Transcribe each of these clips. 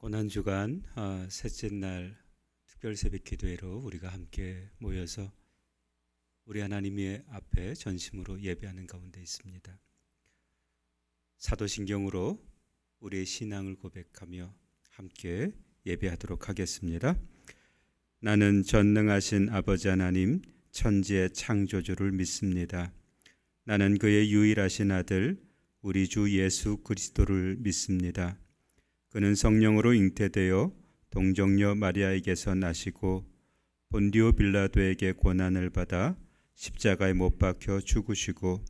고난주간 셋째 날 특별 새벽 기도회로 우리가 함께 모여서 우리 하나님의 앞에 전심으로 예배하는 가운데 있습니다. 사도신경으로 우리의 신앙을 고백하며 함께 예배하도록 하겠습니다. 나는 전능하신 아버지 하나님 천지의 창조주를 믿습니다. 나는 그의 유일하신 아들 우리 주 예수 그리스도를 믿습니다. 그는 성령으로 잉태되어 동정녀 마리아에게서 나시고 본디오 빌라도에게 고난을 받아 십자가에 못 박혀 죽으시고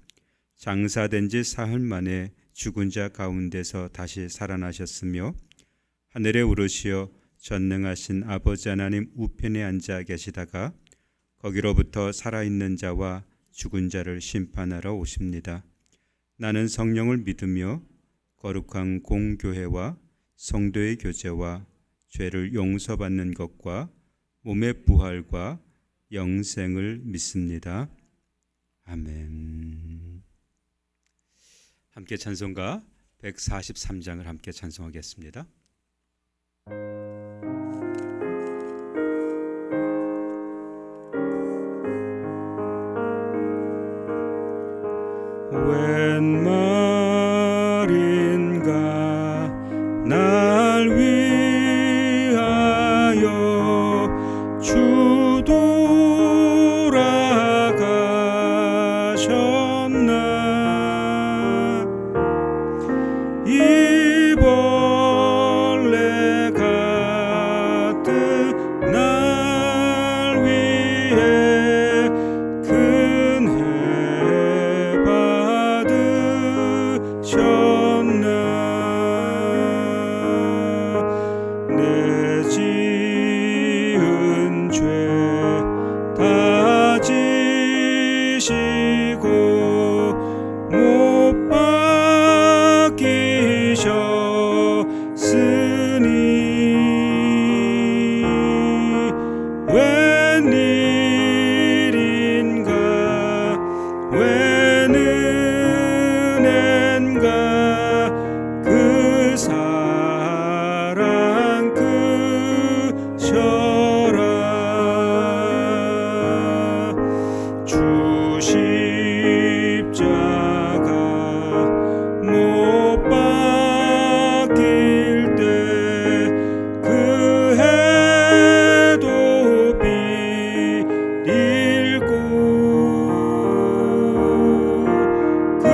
장사된 지 사흘 만에 죽은 자 가운데서 다시 살아나셨으며 하늘에 오르시어 전능하신 아버지 하나님 우편에 앉아 계시다가 거기로부터 살아있는 자와 죽은 자를 심판하러 오십니다. 나는 성령을 믿으며 거룩한 공교회와 성도의 교제와 죄를 용서받는 것과 몸의 부활과 영생을 믿습니다. 아멘. 함께 찬송가 143장을 함께 찬송하겠습니다. 웬 말인가 날 위하여 주 돌아가셨나 이 벌레 같은 날 위해 큰 해 받으셨나 내 지은 죄 다 지시고 못 박히셨으니 웬일인가 웬 은혜인가 그 사랑 크셔라 주 십자가 못 박힐 때 그 해도 비리고 그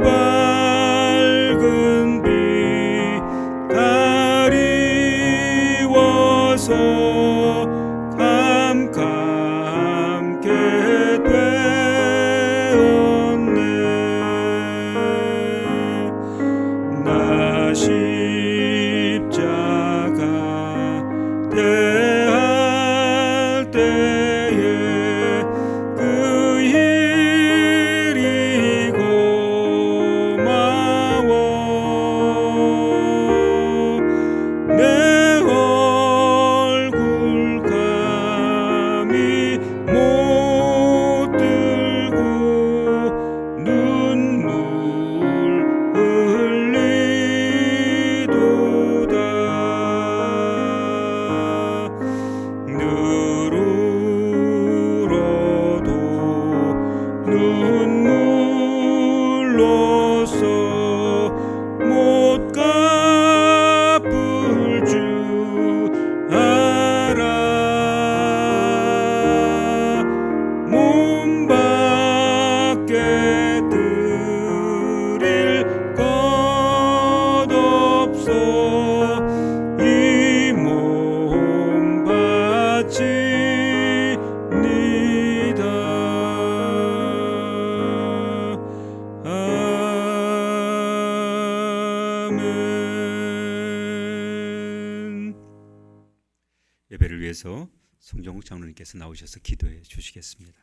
밝은 빛 가리워서 캄캄게 되었네 나 십자가 대할 때에 그 일이 고마워 내 얼굴 감히 못 들고 눈물 흘리도다 늘 울어도 눈물로써 못 갚을 줄 알아 몸 밖에 드릴 것 없어 이 몸 바칩니다. 아멘. 예배를 위해서 송정욱 장로님께서 나오셔서 기도해 주시겠습니다.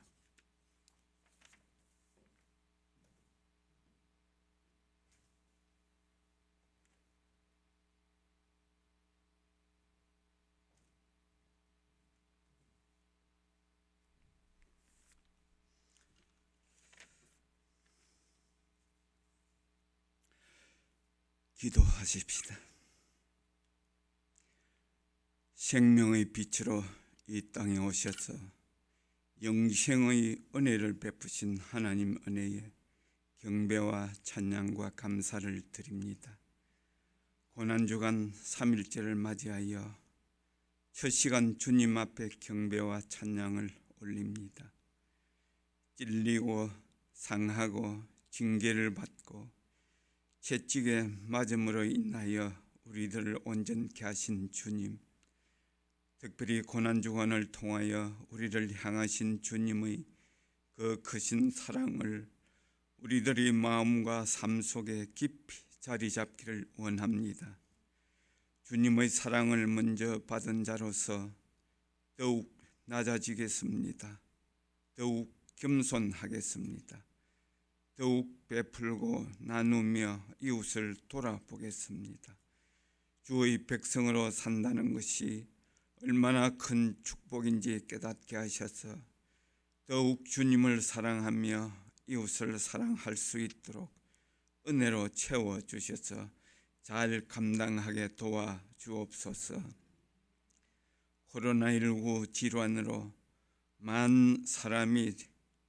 기도하십시다. 생명의 빛으로 이 땅에 오셔서 영생의 은혜를 베푸신 하나님 은혜에 경배와 찬양과 감사를 드립니다. 고난주간 3일째를 맞이하여 첫 시간 주님 앞에 경배와 찬양을 올립니다. 찔리고 상하고 징계를 받고 채찍에 맞음으로 인하여 우리들을 온전케 하신 주님, 특별히 고난주간을 통하여 우리를 향하신 주님의 그 크신 사랑을 우리들의 마음과 삶 속에 깊이 자리 잡기를 원합니다. 주님의 사랑을 먼저 받은 자로서 더욱 낮아지겠습니다. 더욱 겸손하겠습니다. 더욱 베풀고 나누며 이웃을 돌아보겠습니다. 주의 백성으로 산다는 것이 얼마나 큰 축복인지 깨닫게 하셔서 더욱 주님을 사랑하며 이웃을 사랑할 수 있도록 은혜로 채워주셔서 잘 감당하게 도와주옵소서. 코로나19 질환으로 만 사람이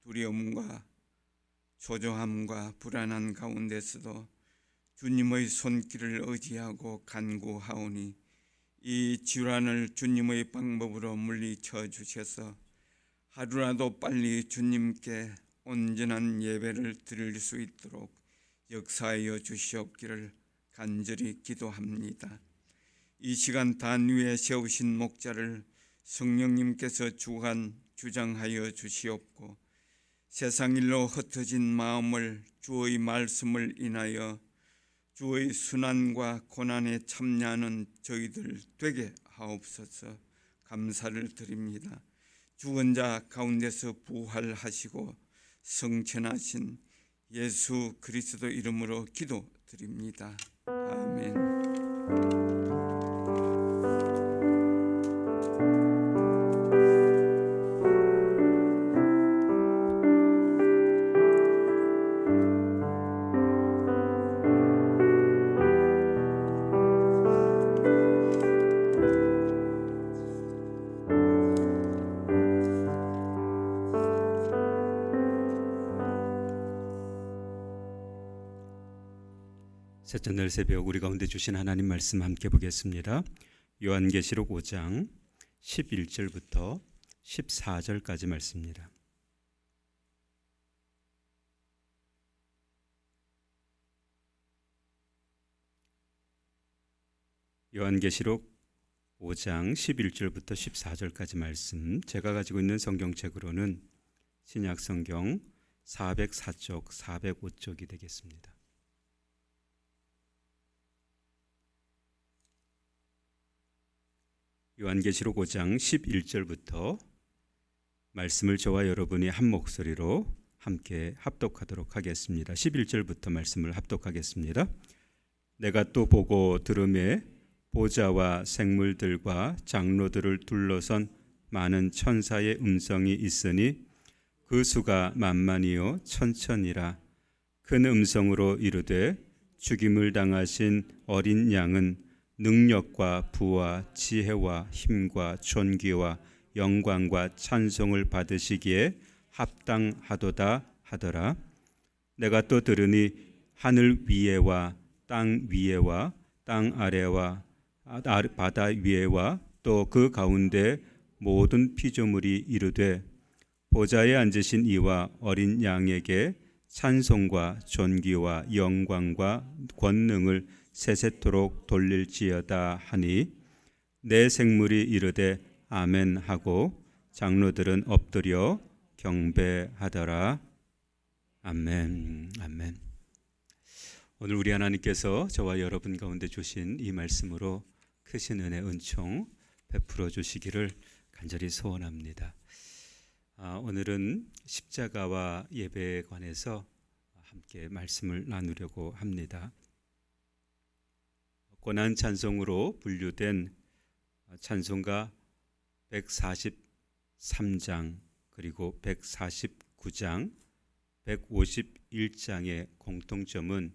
두려움과 초조함과 불안한 가운데서도 주님의 손길을 의지하고 간구하오니 이 질환을 주님의 방법으로 물리쳐 주셔서 하루라도 빨리 주님께 온전한 예배를 드릴 수 있도록 역사하여 주시옵기를 간절히 기도합니다. 이 시간 단 위에 세우신 목자를 성령님께서 주장하여 주시옵고 세상 일로 흩어진 마음을 주의 말씀을 인하여 주의 순환과 고난에 참여하는 저희들 되게 하옵소서. 감사를 드립니다. 죽은 자 가운데서 부활하시고 성천하신 예수 그리스도 이름으로 기도드립니다. 아멘. 셋째 날 새벽 우리 가운데 주신 하나님 말씀 함께 보겠습니다. 요한계시록 5장 11절부터 14절까지 말씀입니다. 요한계시록 5장 11절부터 14절까지 말씀, 제가 가지고 있는 성경책으로는 신약성경 404쪽, 405쪽이 되겠습니다. 요한계시록 5장 11절부터 말씀을 저와 여러분이 한 목소리로 함께 합독하도록 하겠습니다. 11절부터 말씀을 합독하겠습니다. 내가 또 보고 들음에 보좌와 생물들과 장로들을 둘러선 많은 천사의 음성이 있으니 그 수가 만만이요 천천이라. 큰 음성으로 이르되 죽임을 당하신 어린 양은 능력과 부와 지혜와 힘과 존귀와 영광과 찬송을 받으시기에 합당하도다 하더라. 내가 또 들으니 하늘 위에와 땅 위에와 땅 아래와 바다 위에와 또 그 가운데 모든 피조물이 이르되 보좌에 앉으신 이와 어린 양에게 찬송과 존귀와 영광과 권능을 세세토록 돌릴지어다 하니 내 생물이 이르되 아멘 하고 장로들은 엎드려 경배하더라. 아멘. 아멘. 오늘 우리 하나님께서 저와 여러분 가운데 주신 이 말씀으로 크신 은혜 은총 베풀어 주시기를 간절히 소원합니다. 오늘은 십자가와 예배에 관해서 함께 말씀을 나누려고 합니다. 고난 찬송으로 분류된 찬송가 143장 그리고 149장, 151장의 공통점은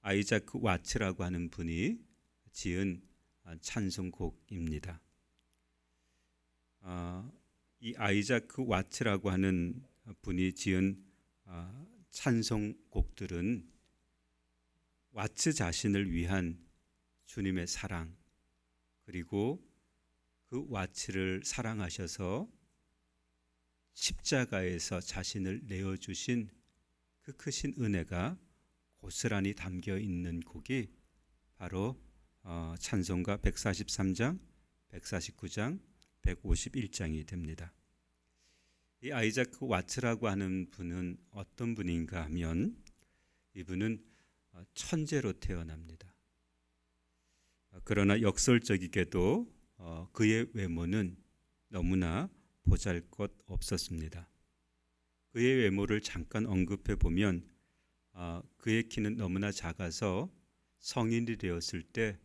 아이자크 와츠라고 하는 분이 지은 찬송곡입니다. 이 아이자크 와츠라고 하는 분이 지은 찬송곡들은 와츠 자신을 위한 주님의 사랑, 그리고 그 와츠를 사랑하셔서 십자가에서 자신을 내어주신 그 크신 은혜가 고스란히 담겨 있는 곡이 바로 찬송가 143장, 149장, 151장이 됩니다. 이 아이자크 와츠라고 하는 분은 어떤 분인가 하면 이분은 천재로 태어납니다. 그러나 역설적이게도 그의 외모는 너무나 보잘것없었습니다. 그의 외모를 잠깐 언급해 보면 그의 키는 너무나 작아서 성인이 되었을 때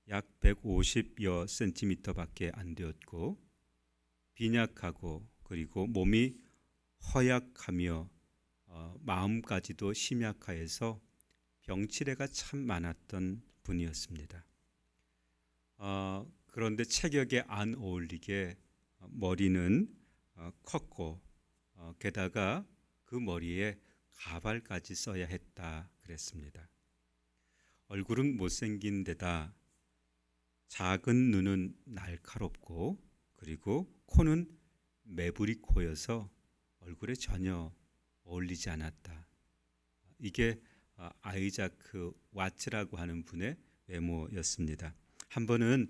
약 150여 센티미터밖에 안 되었고, 빈약하고 그리고 몸이 허약하며 마음까지도 심약하여서 병치레가 참 많았던 분이었습니다. 그런데 체격에 안 어울리게 머리는 컸고, 게다가 그 머리에 가발까지 써야 했다 그랬습니다. 얼굴은 못생긴 데다 작은 눈은 날카롭고, 그리고 코는 매부리 코여서 얼굴에 전혀 어울리지 않았다. 이게 아이자크 와츠라고 하는 분의 외모였습니다. 한 번은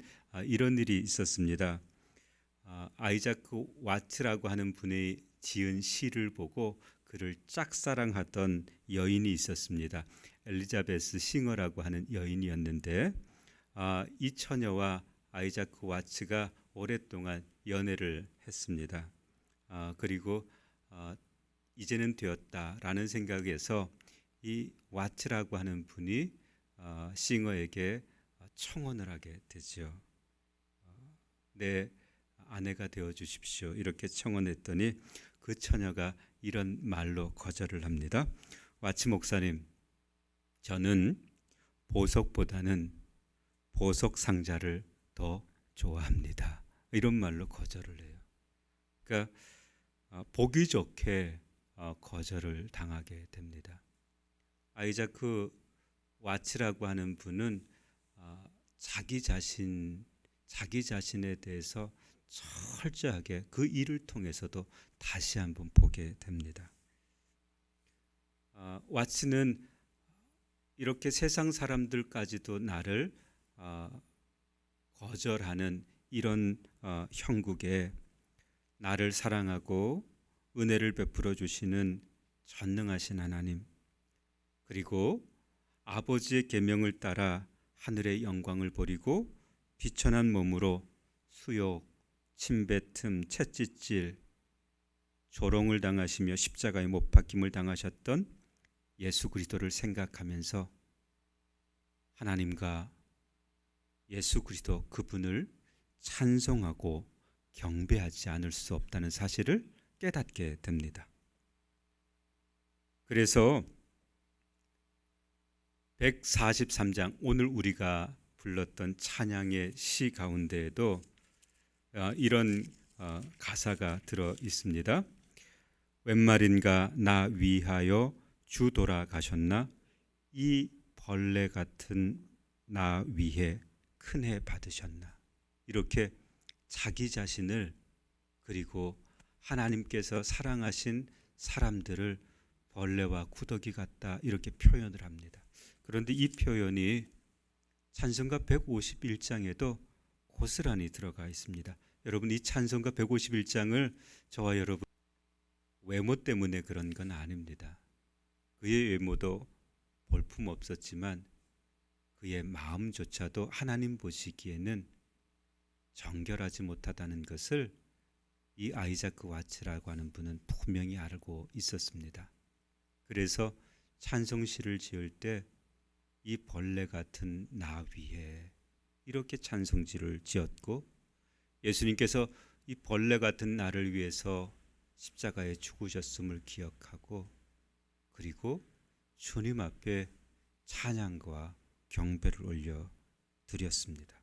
이런 일이 있었습니다. 아이자크 와츠라고 하는 분의 지은 시를 보고 그를 짝사랑하던 여인이 있었습니다. 엘리자베스 싱어라고 하는 여인이었는데, 이 처녀와 아이자크 와츠가 오랫동안 연애를 했습니다. 그리고 이제는 되었다라는 생각에서 이 와츠라고 하는 분이 싱어에게 청혼을 하게 되죠. 내 아내가 되어 주십시오. 이렇게 청혼했더니 그 처녀가 이런 말로 거절을 합니다. 와츠 목사님, 저는 보석보다는 보석 상자를 더 좋아합니다. 이런 말로 거절을 해요. 그러니까 보기 좋게 거절을 당하게 됩니다. 아이자크 와츠라고 하는 분은 자기 자신에 대해서 철저하게 그 일을 통해서도 다시 한번 보게 됩니다. 와츠는 이렇게 세상 사람들까지도 나를 거절하는 이런 형국에 나를 사랑하고 은혜를 베풀어 주시는 전능하신 하나님, 그리고 아버지의 계명을 따라 하늘의 영광을 버리고 비천한 몸으로 수욕, 침뱉음, 채찍질, 조롱을 당하시며 십자가에 못 박힘을 당하셨던 예수 그리스도를 생각하면서 하나님과 예수 그리스도 그분을 찬송하고 경배하지 않을 수 없다는 사실을 깨닫게 됩니다. 그래서 143장, 오늘 우리가 불렀던 찬양의 시 가운데에도 이런 가사가 들어 있습니다. 웬 말인가 나 위하여 주 돌아가셨나, 이 벌레 같은 나 위해 큰해 받으셨나. 이렇게 자기 자신을, 그리고 하나님께서 사랑하신 사람들을 벌레와 구더기 같다, 이렇게 표현을 합니다. 그런데 이 표현이 찬송가 151장에도 고스란히 들어가 있습니다. 여러분, 이 찬송가 151장을 저와 여러분 외모 때문에 그런 건 아닙니다. 그의 외모도 볼품 없었지만 그의 마음조차도 하나님 보시기에는 정결하지 못하다는 것을 이 아이자크 와츠라고 하는 분은 분명히 알고 있었습니다. 그래서 찬송시를 지을 때 이 벌레 같은 나 위에 이렇게 찬송지를 지었고, 예수님께서 이 벌레 같은 나를 위해서 십자가에 죽으셨음을 기억하고, 그리고 주님 앞에 찬양과 경배를 올려 드렸습니다.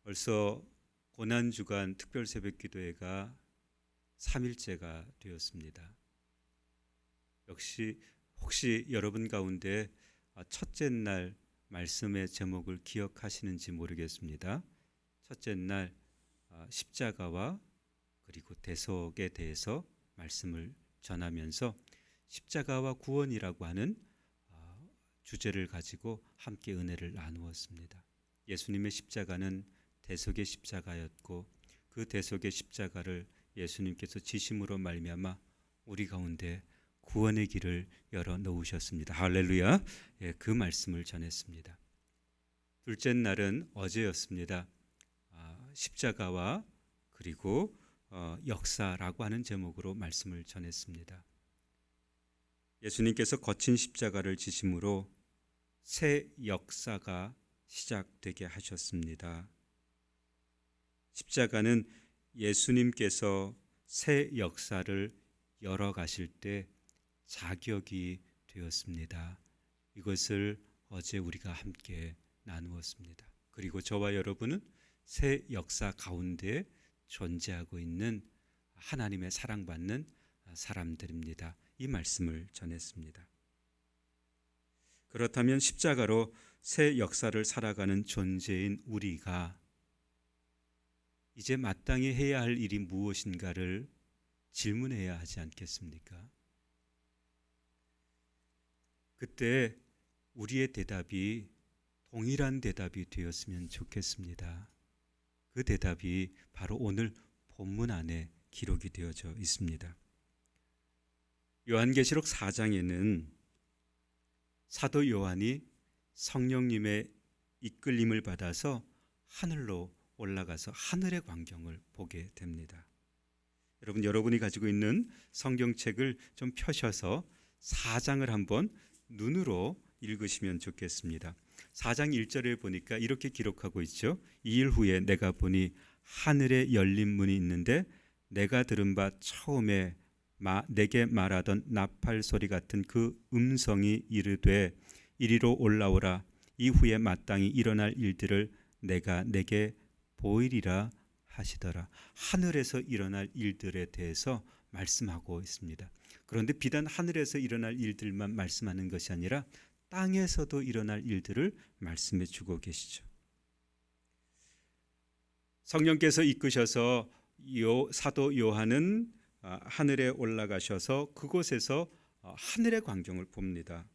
벌써 고난주간 특별새벽기도회가 3일째가 되었습니다. 역시 혹시 여러분 가운데 첫째 날 말씀의 제목을 기억하시는지 모르겠습니다. 첫째 날 십자가와 그리고 대속에 대해서 말씀을 전하면서 십자가와 구원이라고 하는 주제를 가지고 함께 은혜를 나누었습니다. 예수님의 십자가는 대속의 십자가였고 그 대속의 십자가를 예수님께서 지심으로 말미암아 우리 가운데 구원의 길을 열어 놓으셨습니다. 할렐루야. 그 말씀을 전했습니다. 둘째 날은 어제였습니다. 십자가와 그리고 역사라고 하는 제목으로 말씀을 전했습니다. 예수님께서 거친 십자가를 지심으로 새 역사가 시작되게 하셨습니다. 십자가는 예수님께서 새 역사를 열어가실 때 자격이 되었습니다. 이것을 어제 우리가 함께 나누었습니다. 그리고 저와 여러분은 새 역사 가운데 존재하고 있는 하나님의 사랑받는 사람들입니다. 이 말씀을 전했습니다. 그렇다면 십자가로 새 역사를 살아가는 존재인 우리가 이제 마땅히 해야 할 일이 무엇인가를 질문해야 하지 않겠습니까? 그때 우리의 대답이 동일한 대답이 되었으면 좋겠습니다. 그 대답이 바로 오늘 본문 안에 기록이 되어져 있습니다. 요한계시록 4장에는 사도 요한이 성령님의 이끌림을 받아서 하늘로 올라가서 하늘의 광경을 보게 됩니다. 여러분이 가지고 있는 성경책을 좀 펴셔서 4장을 한번 눈으로 읽으시면 좋겠습니다. 4장 1절에 보니까 이렇게 기록하고 있죠. 2일 후에 내가 보니 하늘에 열린 문이 있는데 내가 들은 바 처음에 내게 말하던 나팔 소리 같은 그 음성이 이르되 이리로 올라오라. 이후에 마땅히 일어날 일들을 내가 내게 보이리라 하시더라. 하늘에서 일어날 일들에 대해서 말씀하고 있습니다. 그런데 비단 하늘에서 일어날 일들만 말씀하는 것이 아니라 땅에서도 일어날 일들을 말씀해 주고 계시죠. 성령께서 이끄셔서 사도 요한은 하늘에 올라가셔서 그곳에서 하늘의 광경을 봅니다.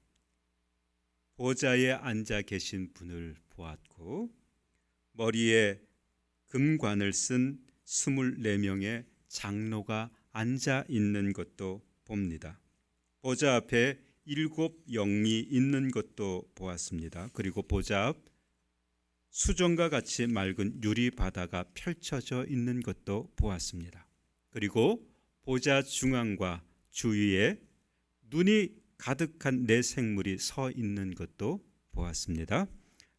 보좌에 앉아 계신 분을 보았고 머리에 금관을 쓴 24명의 장로가 앉아 있는 것도 봅니다. 보좌 앞에 7 영이 있는 것도 보았습니다. 그리고 보좌 앞 수정과 같이 맑은 유리 바다가 펼쳐져 있는 것도 보았습니다. 그리고 보좌 중앙과 주위에 눈이 가득한 4 생물이 서 있는 것도 보았습니다.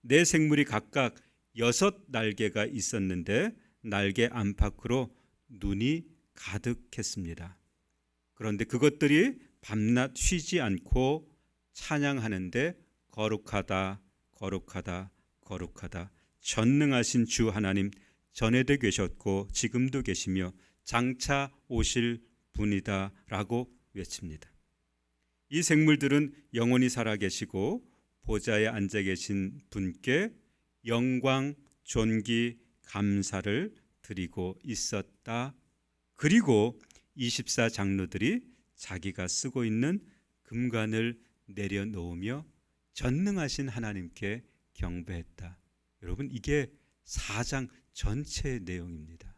4 생물이 각각 6 날개가 있었는데 날개 안팎으로 눈이 가득했습니다. 그런데 그것들이 밤낮 쉬지 않고 찬양하는데 거룩하다 거룩하다 거룩하다 전능하신 주 하나님 전에도 계셨고 지금도 계시며 장차 오실 분이다 라고 외칩니다. 이 생물들은 영원히 살아계시고 보좌에 앉아 계신 분께 영광, 존귀, 감사를 드리고 있었다. 그리고 24 장로들이 자기가 쓰고 있는 금관을 내려놓으며 전능하신 하나님께 경배했다. 여러분, 이게 4장 전체의 내용입니다.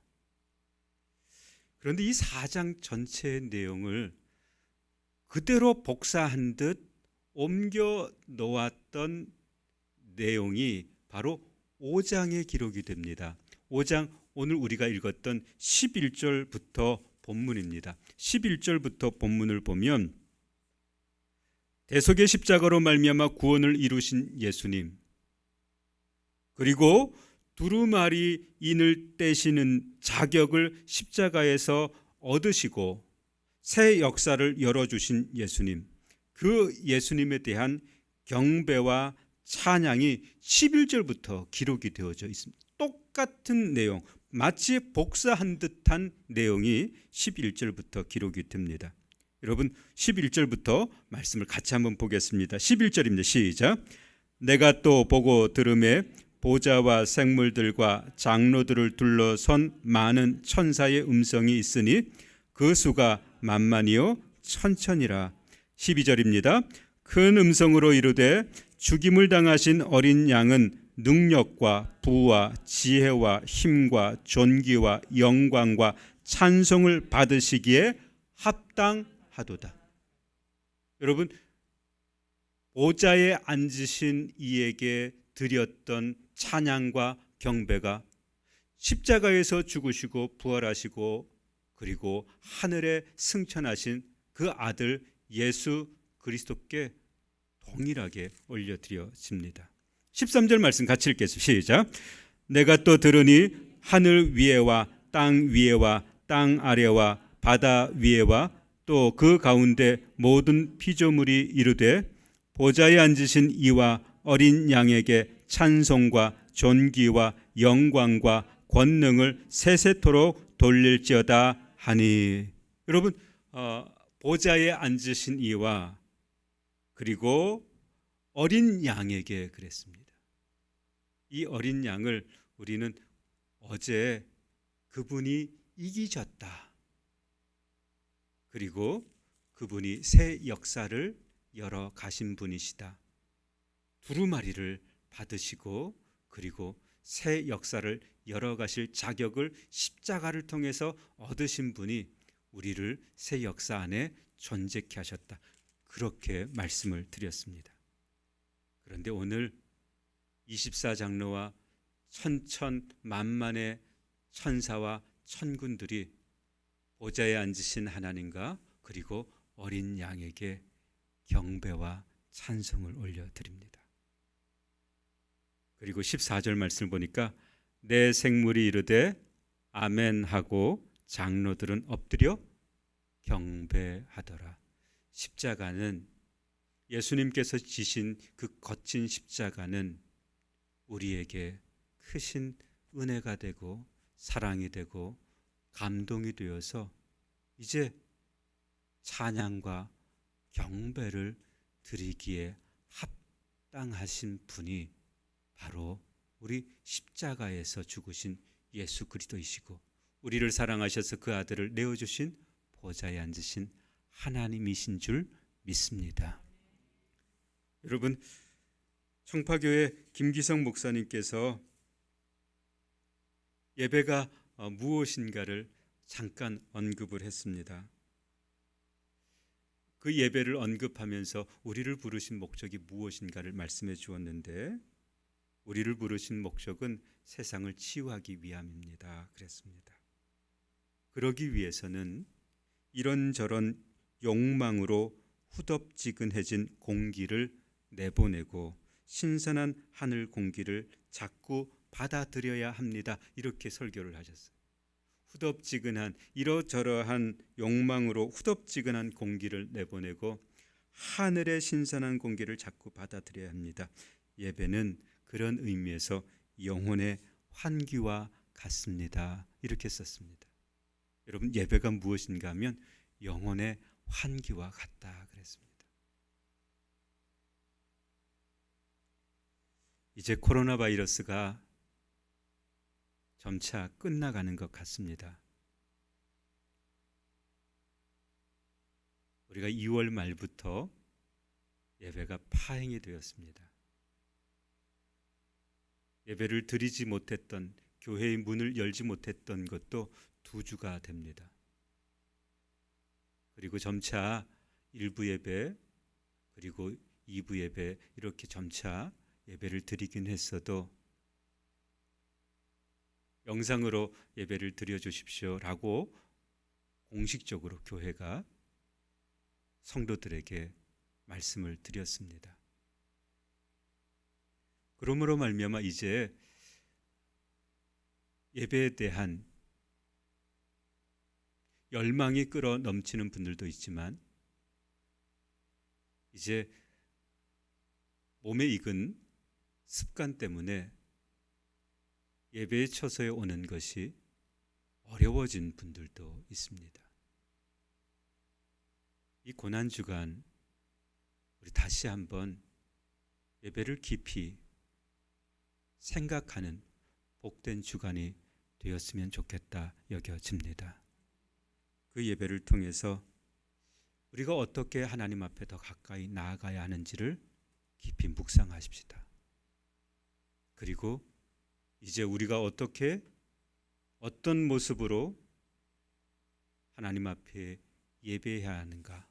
그런데 이 4장 전체의 내용을 그대로 복사한 듯 옮겨 놓았던 내용이 바로 5장에 기록이 됩니다. 5장 오늘 우리가 읽었던 11절부터 본문입니다. 11절부터 본문을 보면 대속의 십자가로 말미암아 구원을 이루신 예수님, 그리고 두루마리 인을 떼시는 자격을 십자가에서 얻으시고 새 역사를 열어주신 예수님, 그 예수님에 대한 경배와 찬양이 11절부터 기록이 되어져 있습니다. 똑같은 내용, 마치 복사한 듯한 내용이 11절부터 기록이 됩니다. 여러분 11절부터 말씀을 같이 한번 보겠습니다. 11절입니다. 시작. 내가 또 보고 들음에 보좌와 생물들과 장로들을 둘러선 많은 천사의 음성이 있으니 그 수가 만만이요 천천이라. 12절입니다. 큰 음성으로 이르되 죽임을 당하신 어린 양은 능력과 부와 지혜와 힘과 존귀와 영광과 찬송을 받으시기에 합당하도다. 여러분 보좌에 앉으신 이에게 드렸던 찬양과 경배가 십자가에서 죽으시고 부활하시고 그리고 하늘에 승천하신 그 아들 예수 그리스도께 동일하게 올려드려집니다. 13절 말씀 같이 읽겠습니다. 시작. 내가 또 들으니 하늘 위에와 땅 위에와 땅 아래와 바다 위에와 또 그 가운데 모든 피조물이 이르되 보좌에 앉으신 이와 어린 양에게 찬송과 존귀와 영광과 권능을 세세토록 돌릴지어다 하니. 여러분 보좌에 앉으신 이와 그리고 어린 양에게 그랬습니다. 이 어린 양을 우리는 어제 그분이 이기셨다. 그리고 그분이 새 역사를 열어 가신 분이시다. 두루마리를 받으시고 그리고 새 역사를 열어 가실 자격을 십자가를 통해서 얻으신 분이 우리를 새 역사 안에 존재케 하셨다. 그렇게 말씀을 드렸습니다. 그런데 오늘 24장로와 천천만만의 천사와 천군들이 보좌에 앉으신 하나님과 그리고 어린 양에게 경배와 찬송을 올려드립니다. 그리고 14절 말씀을 보니까 내 생물이 이르되 아멘 하고 장로들은 엎드려 경배하더라. 십자가는 예수님께서 지신 그 거친 십자가는 우리에게 크신 은혜가 되고 사랑이 되고 감동이 되어서 이제 찬양과 경배를 드리기에 합당하신 분이 바로 우리 십자가에서 죽으신 예수 그리스도이시고 우리를 사랑하셔서 그 아들을 내어주신 보좌에 앉으신 하나님이신 줄 믿습니다. 여러분 청파교회 김기성 목사님께서 예배가 무엇인가를 잠깐 언급을 했습니다. 그 예배를 언급하면서 우리를 부르신 목적이 무엇인가를 말씀해 주었는데 우리를 부르신 목적은 세상을 치유하기 위함입니다. 그랬습니다. 그러기 위해서는 이런저런 욕망으로 후덥지근해진 공기를 내보내고 신선한 하늘 공기를 자꾸 받아들여야 합니다. 이렇게 설교를 하셨어요. 후덥지근한 이러저러한 욕망으로 후덥지근한 공기를 내보내고 하늘의 신선한 공기를 자꾸 받아들여야 합니다. 예배는 그런 의미에서 영혼의 환기와 같습니다. 이렇게 썼습니다. 여러분 예배가 무엇인가 하면 영혼의 환기와 같다 그랬습니다. 이제 코로나 바이러스가 점차 끝나가는 것 같습니다. 우리가 2월 말부터 예배가 파행이 되었습니다. 예배를 드리지 못했던 교회의 문을 열지 못했던 것도 2주가 됩니다. 그리고 점차 1부 예배 그리고 2부 예배 이렇게 점차 예배를 드리긴 했어도 영상으로 예배를 드려주십시오라고 공식적으로 교회가 성도들에게 말씀을 드렸습니다. 그러므로 말미암아 이제 예배에 대한 열망이 끌어 넘치는 분들도 있지만 이제 몸에 익은 습관 때문에 예배의 처소에 오는 것이 어려워진 분들도 있습니다. 이 고난주간 우리 다시 한번 예배를 깊이 생각하는 복된 주간이 되었으면 좋겠다 여겨집니다. 그 예배를 통해서 우리가 어떻게 하나님 앞에 더 가까이 나아가야 하는지를 깊이 묵상하십시다. 그리고 이제 우리가 어떻게 어떤 모습으로 하나님 앞에 예배해야 하는가,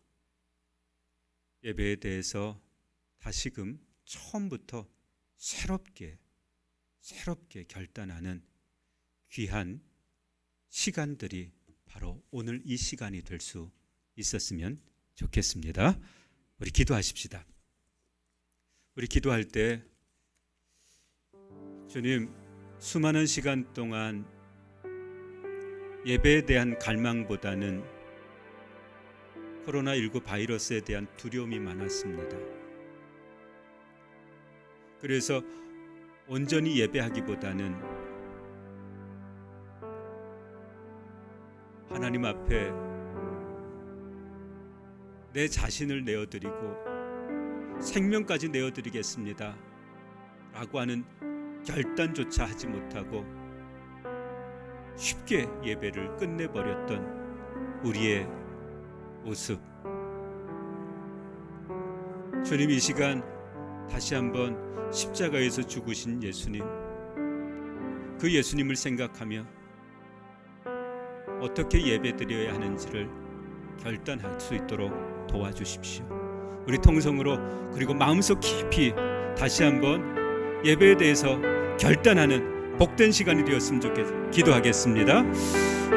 예배에 대해서 다시금 처음부터 새롭게 결단하는 귀한 시간들이 바로 오늘 이 시간이 될 수 있었으면 좋겠습니다. 우리 기도하십시다. 우리 기도할 때 주님, 수많은 시간 동안 예배에 대한 갈망보다는 코로나19 바이러스에 대한 두려움이 많았습니다. 그래서 온전히 예배하기보다는 하나님 앞에 내 자신을 내어드리고 생명까지 내어드리겠습니다 라고 하는 결단조차 하지 못하고 쉽게 예배를 끝내버렸던 우리의 모습, 주님 이 시간 다시 한번 십자가에서 죽으신 예수님, 그 예수님을 생각하며 어떻게 예배드려야 하는지를 결단할 수 있도록 도와주십시오. 우리 통성으로 그리고 마음속 깊이 다시 한번 예배에 대해서 결단하는 복된 시간이 되었으면 좋겠습니다. 기도하겠습니다.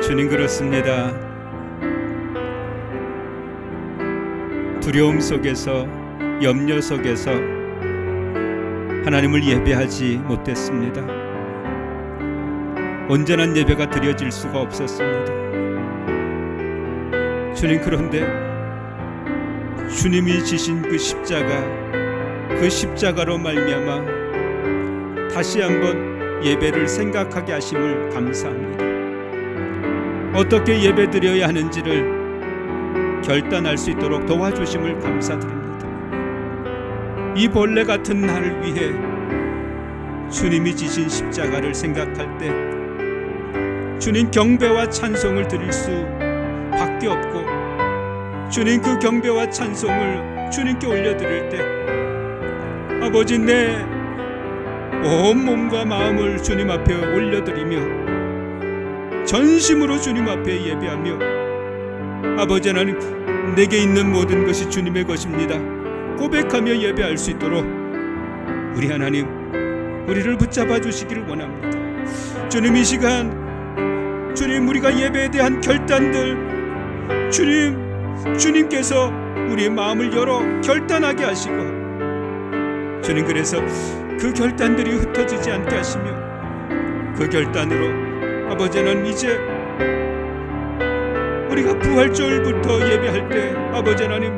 주님, 그렇습니다. 두려움 속에서, 염려 속에서 하나님을 예배하지 못했습니다. 온전한 예배가 드려질 수가 없었습니다. 주님, 그런데 주님이 지신 그 십자가로 말미암아 다시 한번 예배를 생각하게 하심을 감사합니다. 어떻게 예배드려야 하는지를 결단할 수 있도록 도와주심을 감사드립니다. 이 본래 같은 날을 위해 주님이 지신 십자가를 생각할 때 주님 경배와 찬송을 드릴 수밖에 없고, 주님 그 경배와 찬송을 주님께 올려드릴 때 아버지, 내 온 몸과 마음을 주님 앞에 올려드리며 전심으로 주님 앞에 예배하며, 아버지 하나님, 내게 있는 모든 것이 주님의 것입니다 고백하며 예배할 수 있도록 우리 하나님, 우리를 붙잡아 주시기를 원합니다. 주님, 이 시간 주님, 우리가 예배에 대한 결단들 주님께서 우리의 마음을 열어 결단하게 하시고, 주님, 그래서 그 결단들이 흩어지지 않게 하시며 그 결단으로 아버지는 이제 우리가 부활절부터 예배할 때 아버지 하나님,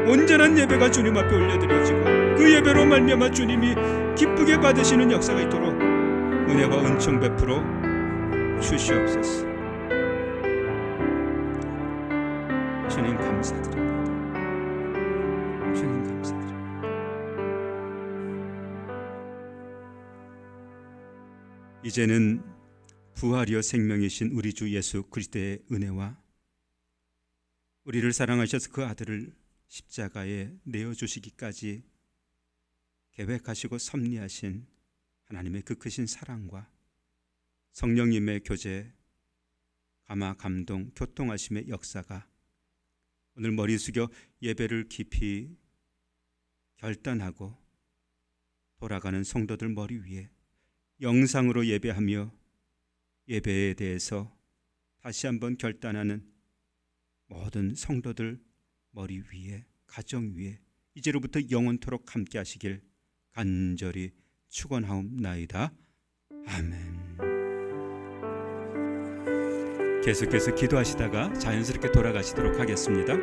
온전한 예배가 주님 앞에 올려드려지고 그 예배로 말미암아 주님이 기쁘게 받으시는 역사가 있도록 은혜와 은총 베풀어 주시옵소서. 주님 감사드립니다. 주님 감사드립니다. 이제는 부활이요 생명이신 우리 주 예수 그리스도의 은혜와 우리를 사랑하셔서 그 아들을 십자가에 내어주시기까지 계획하시고 섭리하신 하나님의 그 크신 사랑과 성령님의 교제, 감화, 감동, 교통하심의 역사가 오늘 머리 숙여 예배를 깊이 결단하고 돌아가는 성도들 머리 위에 영상으로 예배하며 예배에 대해서 다시 한번 결단하는 모든 성도들 머리 위에, 가정 위에 이제로부터 영원토록 함께 하시길 간절히 축원하옵나이다. 아멘. 계속해서 기도하시다가 자연스럽게 돌아가시도록 하겠습니다.